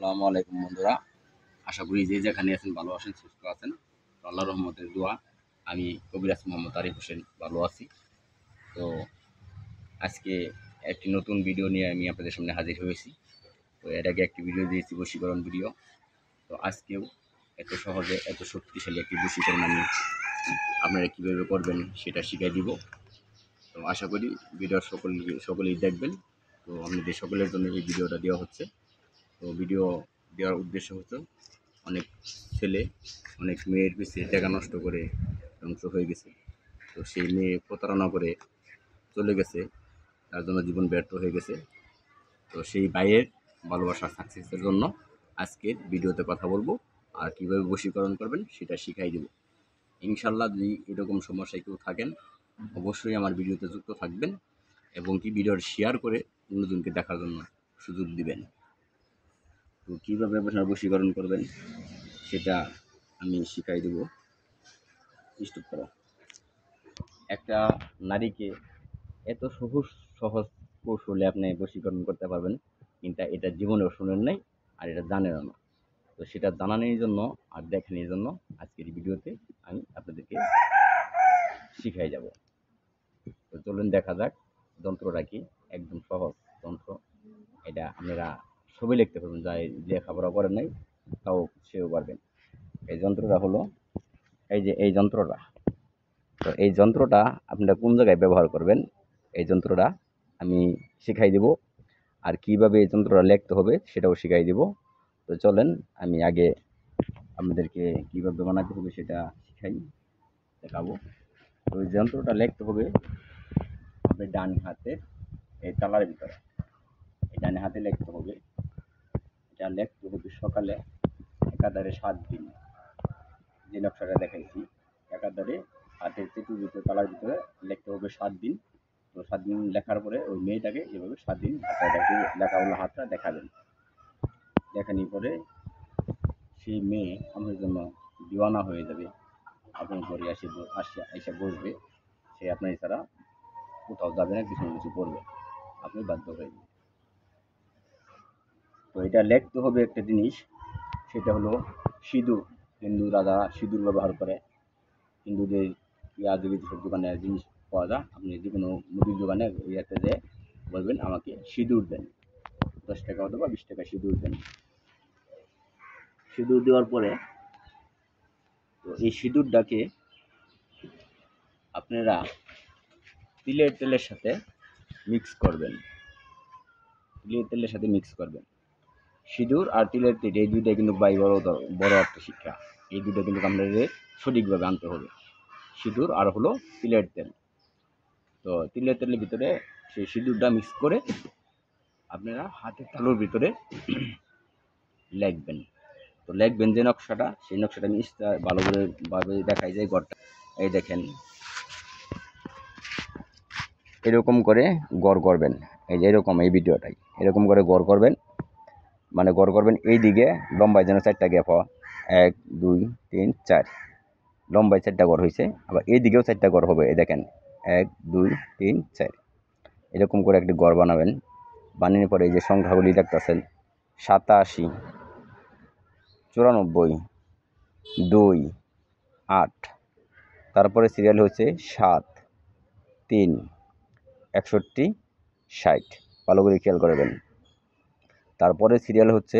আসসালামু আলাইকুম বন্ধুরা। আশা করি যে যেখানে আছেন ভালো আছেন, সুস্থ আছেন। তো আল্লাহর রহমতের দোয়া আমি কবিরাজ মোহাম্মদ আরিফ হোসেন ভালো আছি। তো আজকে একটি নতুন ভিডিও নিয়ে আমি আপনাদের সামনে হাজির হয়েছি। তো এর আগে একটি ভিডিও দিয়েছি বশীকরণ ভিডিও। তো আজকেও এত সহজে এত শক্তিশালী একটি বশীকরণ আমি আপনারা কীভাবে করবেন সেটা শিখিয়ে দিব। তো আশা করি ভিডিও সকলেই দেখবেন। তো আপনাদের সকলের জন্য এই ভিডিওটা দেওয়া হচ্ছে। তো ভিডিও দেওয়ার উদ্দেশ্য হচ্ছে অনেক ছেলে অনেক মেয়ের পিছিয়ে টাকা নষ্ট করে ধ্বংস হয়ে গেছে। তো সেই মেয়ে প্রতারণা করে চলে গেছে, তার জন্য জীবন ব্যর্থ হয়ে গেছে। তো সেই ভাইয়ের ভালোবাসার সাকসেসের জন্য আজকের ভিডিওতে কথা বলবো, আর কীভাবে বশীকরণ করবেন সেটা শিখাই দেব ইনশাল্লাহ। যদি এরকম সমস্যায় কেউ থাকেন অবশ্যই আমার ভিডিওতে যুক্ত থাকবেন এবং কি ভিডিওর শেয়ার করে অন্যজনকে দেখার জন্য সুযোগ দিবেন। তো কীভাবে আপনারা বশীকরণ করবেন সেটা আমি শিখাই দেব। স্টপ করো। একটা নারীকে এত সহজ কৌশলে আপনি বশীকরণ করতে পারবেন, কিন্তু এটা জীবনেও শুনেন নাই আর এটা জানেনও না। তো সেটা জানানোর জন্য আর দেখানোর জন্য আজকের ভিডিওতে আমি আপনাদেরকে শিখাই যাব। তো চলুন দেখা যাক যন্ত্রটা কি। একদম সহজ যন্ত্র, এটা আপনারা ছবি লিখতে পারবেন, যাই লেখাপড়া করেন নাই তাও সেও পারবেন। এই যন্ত্রটা হলো এই যন্ত্রটা। তো এই যন্ত্রটা আপনারা কোন জায়গায় ব্যবহার করবেন এই যন্ত্রটা আমি শিখাই দেব, আর কিভাবে এই যন্ত্রটা লিখতে হবে সেটাও শিখাই দেব। তো চলেন আমি আগে আপনাদেরকে কীভাবে বানাতে হবে সেটা শিখাই দেখাবো। তো এই যন্ত্রটা লিখতে হবে আপনার ডান হাতে এই তালার ভিতরে, এই ডান হাতে লিখতে হবে। এটা লিখতে হবে সকালে একাধারে 7 দিন, যে নকশাটা দেখাইছি একাধারে হাতের চেতুর ভিতরে তালার ভিতরে লিখতে হবে 7 দিন। তো 7 দিন লেখার পরে ওই মেয়েটাকে এভাবে 7 দিন লেখাগুলো হাতটা দেখাবেন। দেখানোর পরে সেই মেয়ে আপনার জন্য দিওয়ানা হয়ে যাবে, আপনার ঘরে এসে বসবে। সে আপনার ছাড়া কোথাও যাবে না, কিছু করবে, আপনি বাধ্য হয়ে যাবেন। তো এটা লিখতে হবে একটা জিনিস, সেটা হলো সিঁদুর। হিন্দু রাজা সিঁদুর ব্যবহার করে। হিন্দুদের আজকে সব দোকানে জিনিস পাওয়া যায়, আপনি যে কোনো মুদির দোকানে ইয়াতে যে বলবেন আমাকে সিঁদুর দেন, 10 টাকা অথবা 20 টাকা সিঁদুর দেন। সিঁদুর দেওয়ার পরে তো এই সিঁদুরটাকে আপনারা তিলের তেলের সাথে মিক্স করবেন। তিলের তেলের সাথে মিক্স করবেন। সিঁদুর আর তিলের তেল এই দুইটা কিন্তু বড় একটা শিক্ষা। এই দুটো কিন্তু আপনাদের সঠিকভাবে আনতে হবে, সিঁদুর আর হলো তিলের তেল। তো তিলের তেলের ভিতরে সেই সিঁদুরটা মিক্স করে আপনারা হাতের তালুর ভিতরে লিখবেন। তো লিখবেন যে নকশাটা, সেই নকশাটা আমি ভালো করে ভাবে দেখাই যায় গড়টা। এই দেখেন এরকম করে গড় করবেন। এই যে এরকম এই ভিডিওটাই এরকম করে গড় করবেন, মানে গড় করবেন এই দিকে লম্বায় যেন 4টা গ্যাপ হয়। 1 2 3 4 লম্বায় 4টা গড় হয়েছে, আবার এই দিকেও 4টা গড় হবে। এই দেখেন 1 2 3 4 এরকম করে একটি গড় বানাবেন। বানিয়ে পরে এই যে সংখ্যাগুলি দেখতেছেন 87 94 2 8, তারপরে সিরিয়াল হচ্ছে 7 3 61 60, ভালো করে খেয়াল করবেন। তারপরে সিরিয়াল হচ্ছে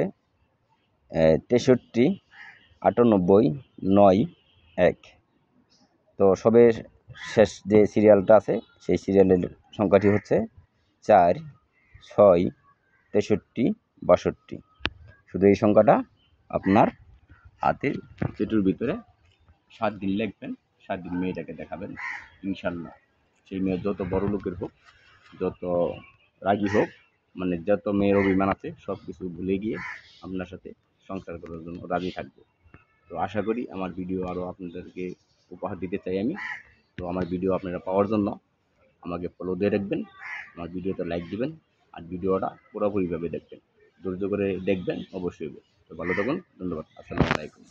63 98 9 1। তো সবে শেষ যে সিরিয়ালটা আছে সেই সিরিয়ালের সংখ্যাটি হচ্ছে 4 6 63 62। শুধু এই সংখ্যাটা আপনার হাতের চেটুর ভিতরে 7 দিন লিখবেন। 7 দিন মেয়েটাকে দেখাবেন। ইনশাল্লাহ সেই মেয়ে যত বড় লোকের হোক, যত রাগী হোক, মানে যত মেয়ের অভিমান আছে সব কিছু ভুলে গিয়ে আপনার সাথে সংসার করার জন্য রাজি থাকবে। তো আশা করি আমার ভিডিও আরও আপনাদেরকে উপহার দিতে চাই আমি। তো আমার ভিডিও আপনারা পাওয়ার জন্য আমাকে ফলো দিয়ে রাখবেন, আমার ভিডিওতে লাইক দিবেন, আর ভিডিওটা পুরোপুরিভাবে দেখবেন, ধৈর্য করে দেখবেন অবশ্যই। তো ভালো থাকুন, ধন্যবাদ, আসসালামু আলাইকুম।